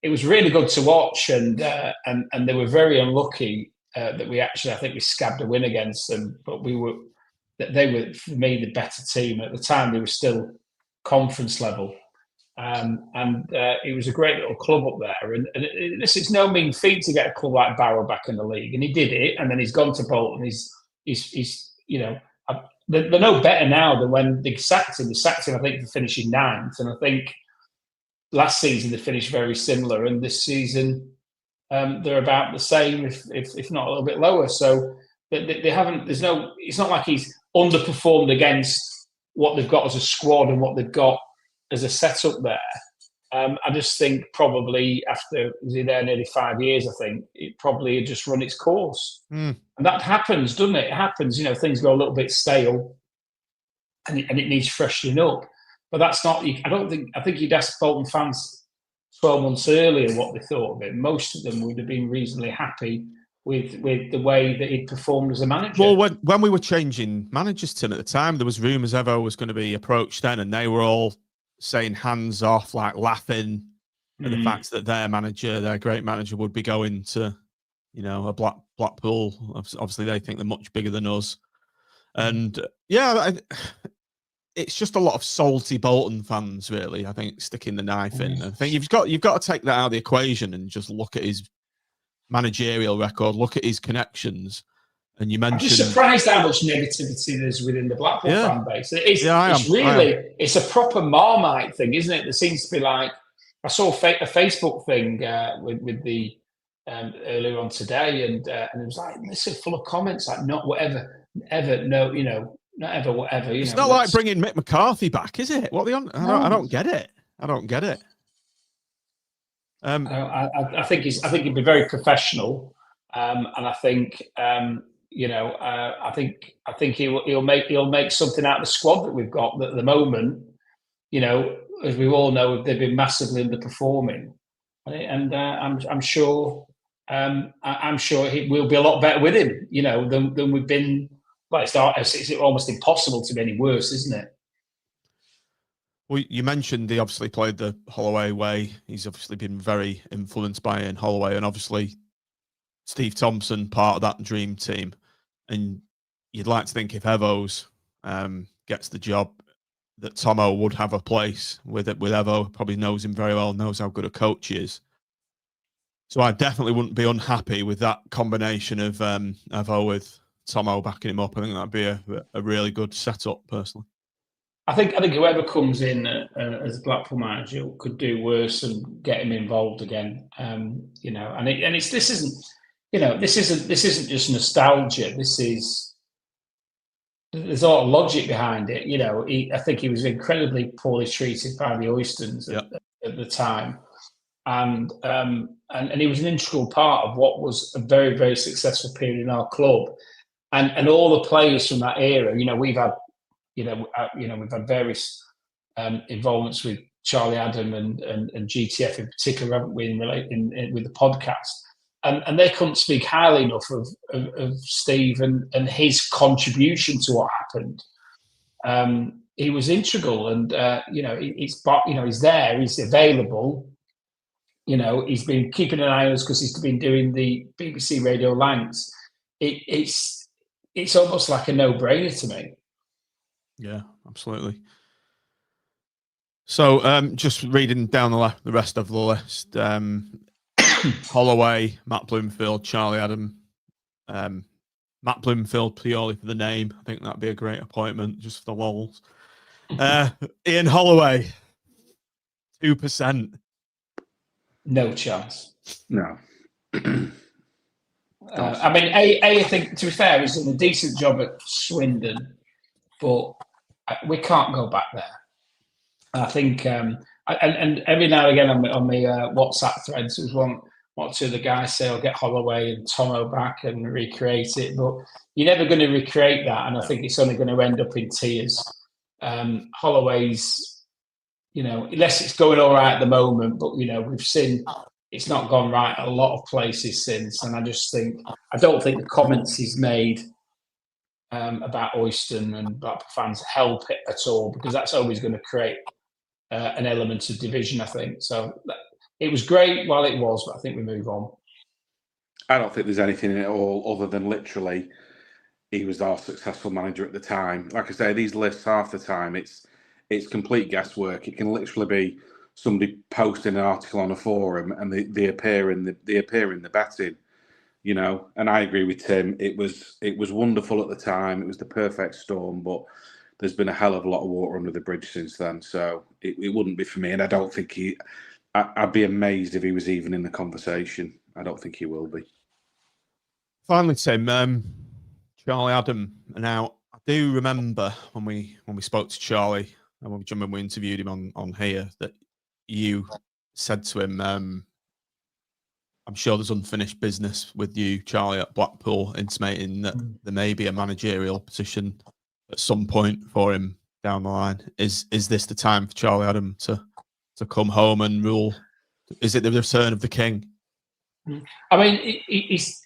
it was really good to watch. And they were very unlucky that we actually, I think we scabbed a win against them, but they were, for me, the better team at the time. They were still conference level. It was a great little club up there, and it's no mean feat to get a club like Barrow back in the league, and he did it. And then he's gone to Bolton. He's they're no better now than when they sacked him. They sacked him, I think, for finishing 9th, and I think last season they finished very similar, and this season they're about the same, if not a little bit lower. So they haven't. It's not like he's underperformed against what they've got as a squad and what they've got as a setup there. I just think probably after, was he there nearly 5 years, I think, it probably had just run its course. And that happens, doesn't it? It happens, things go a little bit stale and it needs freshening up. But that's not, I think you'd ask Bolton fans 12 months earlier what they thought of it. Most of them would have been reasonably happy with the way that he'd performed as a manager. Well, when we were changing managers, Tim, at the time, there was rumours Evo was going to be approached then, and they were all saying hands off, like laughing at the fact that their great manager, would be going to, a Blackpool. Obviously, they think they're much bigger than us. And it's just a lot of salty Bolton fans, really. I think sticking the knife in. I think you've got to take that out of the equation and just look at his managerial record, look at his connections. And you mentioned, I'm just surprised how much negativity there's within the Blackpool fan base. It's a proper Marmite thing, isn't it? There seems to be like, I saw a Facebook thing with the earlier on today, and it was like, this is full of comments like, not whatever, ever, no, not ever, whatever. It's not like bringing Mick McCarthy back, is it? What are they on? I don't get it. I don't get it. I think he'd be very professional, and I think I think he'll make something out of the squad that we've got. That at the moment, as we all know, they've been massively underperforming, and I'm sure it will be a lot better with him, than we've been. Well, it's almost impossible to be any worse, isn't it? Well, you mentioned he obviously played the Holloway way. He's obviously been very influenced by Ian Holloway, and obviously Steve Thompson, part of that dream team. And you'd like to think if Evo's gets the job, that Tomo would have a place with Evo. Probably knows him very well, knows how good a coach he is. So I definitely wouldn't be unhappy with that combination of Evo with Tomo backing him up. I think that'd be a really good setup, personally. I think whoever comes in as a Blackpool manager could do worse and get him involved again. This isn't just nostalgia. There's a lot of logic behind it. I think he was incredibly poorly treated by the Oystons at the time, and he was an integral part of what was a very, very successful period in our club, and all the players from that era. We've had various involvements with Charlie Adam and GTF in particular, haven't we, with the podcast. And they couldn't speak highly enough of Steve and his contribution to what happened. He was integral, and he's there, he's available. He's been keeping an eye on us because he's been doing the BBC Radio Lancs. It's almost like a no-brainer to me. Yeah, absolutely. So, just reading down the rest of the list: Holloway, Matt Bloomfield, Charlie Adam. Matt Bloomfield purely for the name. I think that'd be a great appointment, just for the lols. Ian Holloway, 2%. No chance. No. I think, to be fair, he's done a decent job at Swindon, but we can't go back there. I think, and every now and again on the WhatsApp threads, there's one or two of the guys say, "I'll get Holloway and Tomo back and recreate it," but you're never going to recreate that, and I think it's only going to end up in tears. Holloway's, unless it's going all right at the moment, but we've seen it's not gone right at a lot of places since, and I don't think the comments he's made about Oyston and Blackpool fans help it at all, because that's always going to create an element of division, I think. So it was great while it was, but I think we move on. I don't think there's anything in it all other than literally he was our successful manager at the time. Like I say, these lists half the time it's complete guesswork. It can literally be somebody posting an article on a forum and they appear in the betting. And I agree with Tim. It was wonderful at the time. It was the perfect storm, but there's been a hell of a lot of water under the bridge since then. So it wouldn't be for me, and I don't think I'd be amazed if he was even in the conversation. I don't think he will be. Finally, Tim, Charlie Adam. Now, I do remember when we spoke to Charlie and when we interviewed him on here, that you said to him, I'm sure there's unfinished business with you, Charlie, at Blackpool, intimating that there may be a managerial position at some point for him down the line. Is this the time for Charlie Adam to come home and rule? Is it the return of the king? I mean,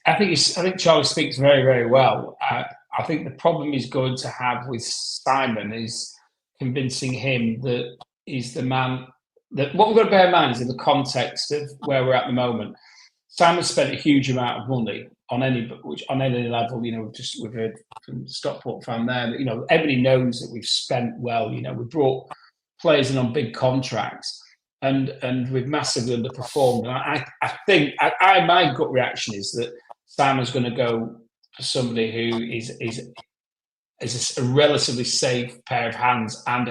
I think Charlie speaks very, very well. I think the problem he's going to have with Simon is convincing him that he's the man. That what we've got to bear in mind is in the context of where we're at the moment. Simon spent a huge amount of money on any level. You know, we've heard from the Stockport fan there that, you know, everybody knows that we've spent well. You know, we brought players in on big contracts. And we've massively underperformed. And I think my gut reaction is that Simon's going to go for somebody who is a relatively safe pair of hands and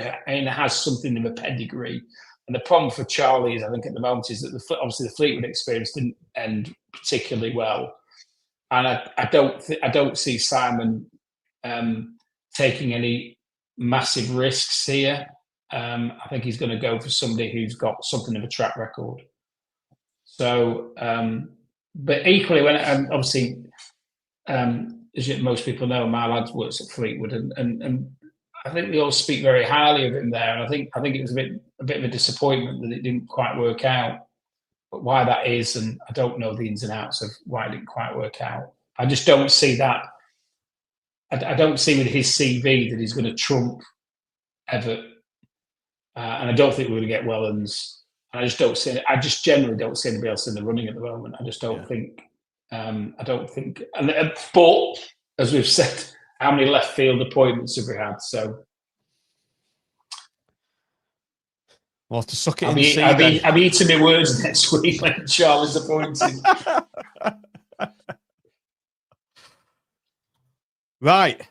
has something of a pedigree. And the problem for Charlie is, I think, at the moment, is that obviously the Fleetwood experience didn't end particularly well, and I don't see Simon taking any massive risks here. I think he's going to go for somebody who's got something of a track record. So, but equally, when obviously, as most people know, my lad works at Fleetwood, and I think they all speak very highly of him there. And I think it was a bit of a disappointment that it didn't quite work out. But why that is, and I don't know the ins and outs of why it didn't quite work out. I just don't see that. I don't see with his CV that he's going to trump Everett. And I don't think we're going to get Wellens. I just generally don't see anybody else in the running at the moment. I just don't think. I don't think. But as we've said, how many left field appointments have we had? So we'll have to suck it I'll in. be eating my words next week when Charlie's appointed. Right.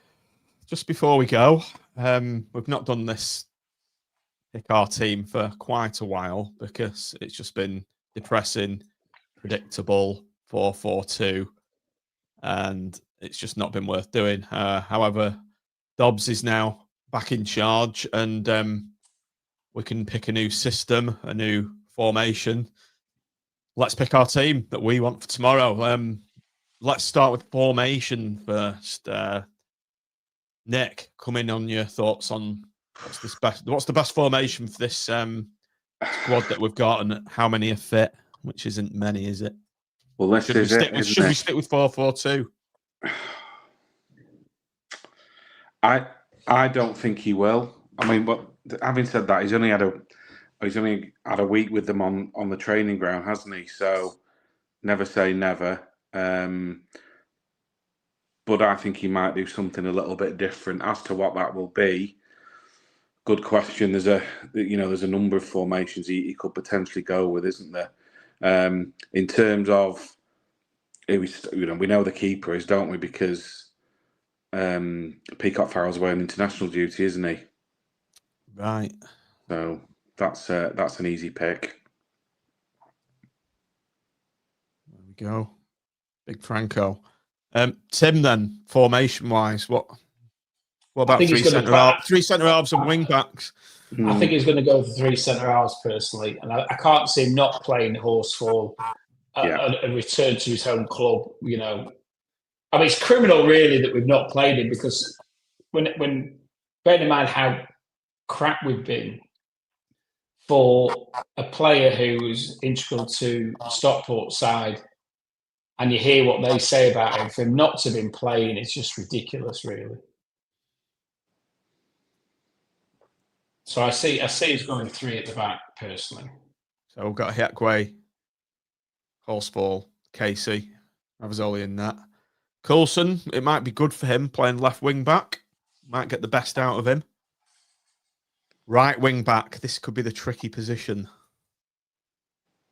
Just before we go, we've not done this pick our team for quite a while because it's just been depressing, predictable, 4-4-2, and it's just not been worth doing. However, Dobbs is now back in charge, and we can pick a new system, a new formation. Let's pick our team that we want for tomorrow. Let's start with formation first. Nick, come in on your thoughts on what's the best formation for this squad that we've got, and how many are fit, which isn't many, is it? Well, should we stick with 4-4-2? I don't think he will. I mean, but having said that, he's only had a week with them on the training ground, hasn't he? So never say never. But I think he might do something a little bit different. As to what that will be, good question. There's a number of formations he could potentially go with, isn't there? In terms of, we know the keeper is, don't we? Because Peacock Farrell's away on international duty, isn't he? Right. So that's an easy pick. There we go. Big Franco. Tim, then, formation-wise, what about three centre halves and wing backs? I think he's going to go for 3 centre halves personally, and I can't see him not playing Horsfall and return to his home club. You know, I mean, it's criminal really that we've not played him, because when bearing in mind how crap we've been for a player who's integral to Stockport side. And you hear what they say about him, for him not to have been playing, it's just ridiculous, really. So I see he's going 3 at the back, personally. So we've got Hiakwe, Horsfall, Casey, Ravazoli in that. Coulson, it might be good for him playing left wing back. Might get the best out of him. Right wing back, this could be the tricky position.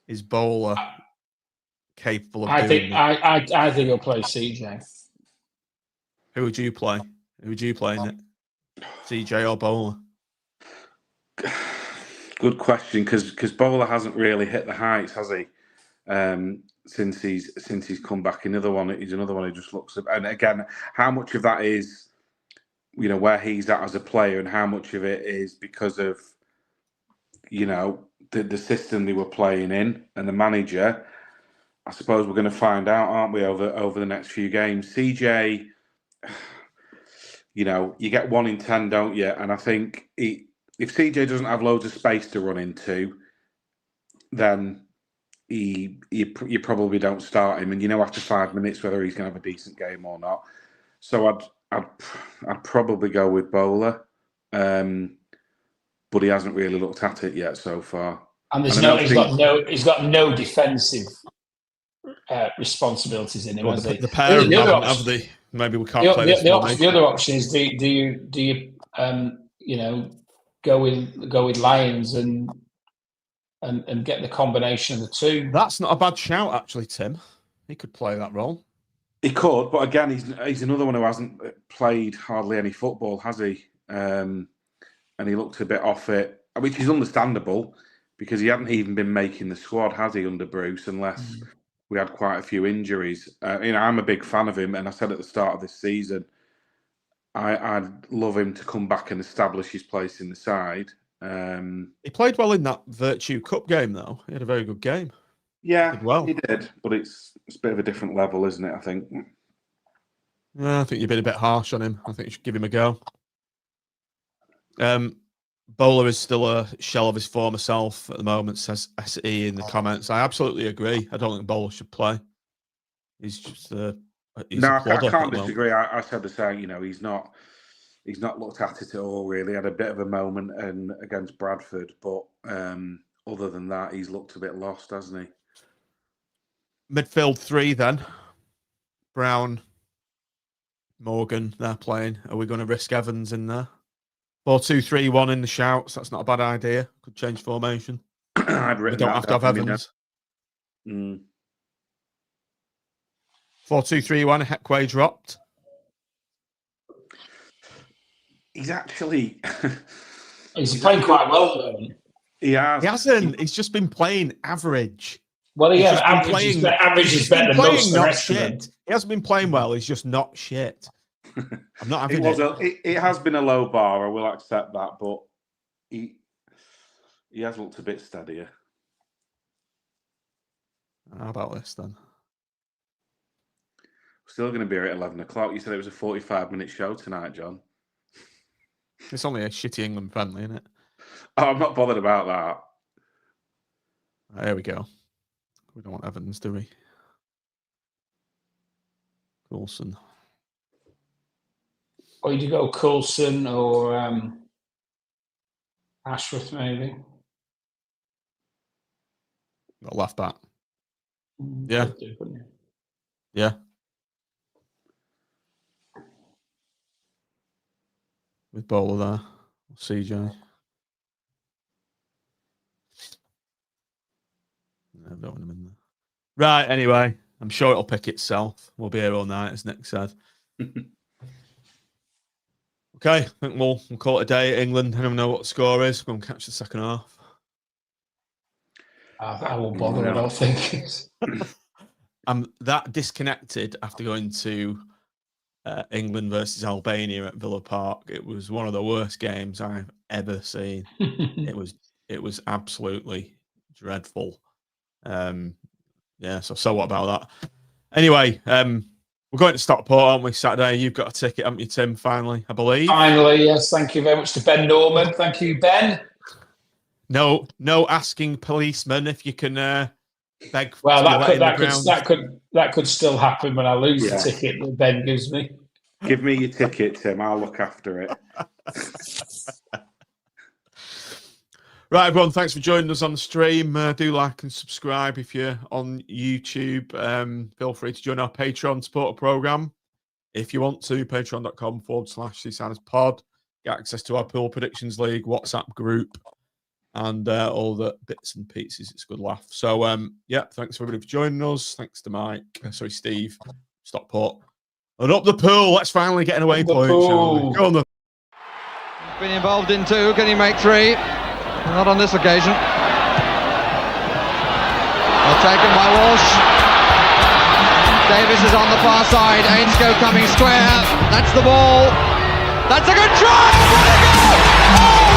Is Bowler capable of doing that? I think he'll play CJ. Who would you play? Who would you play in it? CJ or Bowler? Good question, because Bowler hasn't really hit the heights, has he? Since he's come back. He's another one who just looks. And again, how much of that is, where he's at as a player, and how much of it is because of, the system they were playing in and the manager. I suppose we're going to find out, aren't we, over the next few games. CJ, you know, you get 1 in 10, don't you? And I think if CJ doesn't have loads of space to run into, then you probably don't start him, and you know after 5 minutes whether he's going to have a decent game or not. So I'd probably go with Bowler, but he hasn't really looked at it yet so far. And he's got no defensive responsibiligs in him. Well, has the he? pair of them have they? Maybe we can't play this. The other option is do you go with Lyons and get the combination of the two. That's not a bad shout, actually, Tim. He could play that role. He could, but again, he's another one who hasn't played hardly any football, has he? And he looked a bit off it, which is understandable because he hadn't even been making the squad, has he, under Bruce, unless we had quite a few injuries. I'm a big fan of him, and I said at the start of this season, I'd love him to come back and establish his place in the side. He played well in that Virtue Cup game, though. He had a very good game. Yeah, he did, but it's a bit of a different level, isn't it, I think? Yeah, I think you've been a bit harsh on him. I think you should give him a go. Bowler is still a shell of his former self at the moment, says SE in the comments. I absolutely agree. I don't think Bowler should play. He's just I can't disagree. I said the same. You know, he's not looked at it at all, really. Had a bit of a moment against Bradford, but other than that, he's looked a bit lost, hasn't he? Midfield 3 then. Brown, Morgan, they're playing. Are we going to risk Evans in there? 4-2-3-1 in the shouts. That's not a bad idea. Could change formation. We don't have to have Evans. 4-2-3-1, Heckway dropped. He's actually... he's playing quite well, though. He has. He hasn't. He's just been playing average. Well, yeah, average is better than most of the rest of them. He hasn't been playing well. He's just not shit. I'm not having it has been a low bar. I will accept that, but he has looked a bit steadier. How about this then? We're still going to be here at 11 o'clock. You said it was a 45-minute show tonight, John. It's only a shitty England friendly, isn't it? Oh, I'm not bothered about that. There we go. We don't want Evans, do we? Coulson. Or you go Coulson or Ashworth, maybe. Got left back. Yeah. Yeah. With Bowler there. CJ. I don't want him in there. Right, anyway. I'm sure it'll pick itself. We'll be here all night, as Nick said. Okay, I think we'll call it a day at England. I don't know what the score is. We'll catch the second half. I won't bother, I don't think. I'm that disconnected after going to England versus Albania at Villa Park. It was one of the worst games I've ever seen. It was absolutely dreadful. So what about that? Anyway, we're going to Stockport, aren't we, Saturday? You've got a ticket, haven't you, Tim, finally, I believe? Finally, yes. Thank you very much to Ben Norman. Thank you, Ben. No asking policemen if you can beg. Well, that could still happen when I lose the ticket that Ben gives me. Give me your ticket, Tim. I'll look after it. Right, everyone, thanks for joining us on the stream. Do like and subscribe if you're on YouTube. Feel free to join our Patreon supporter program if you want to. Patreon.com/CSidersPod. Get access to our Pool Predictions League WhatsApp group and all the bits and pieces. It's a good laugh. So, thanks everybody for joining us. Thanks to Steve, Stockport. And up the pool. Let's finally get an away point. Go on the. Been involved in 2. Can he make 3? Not on this occasion. Well taken by Walsh. Davis is on the far side. Ainsko coming square. That's the ball. That's a good try. What a goal! Oh!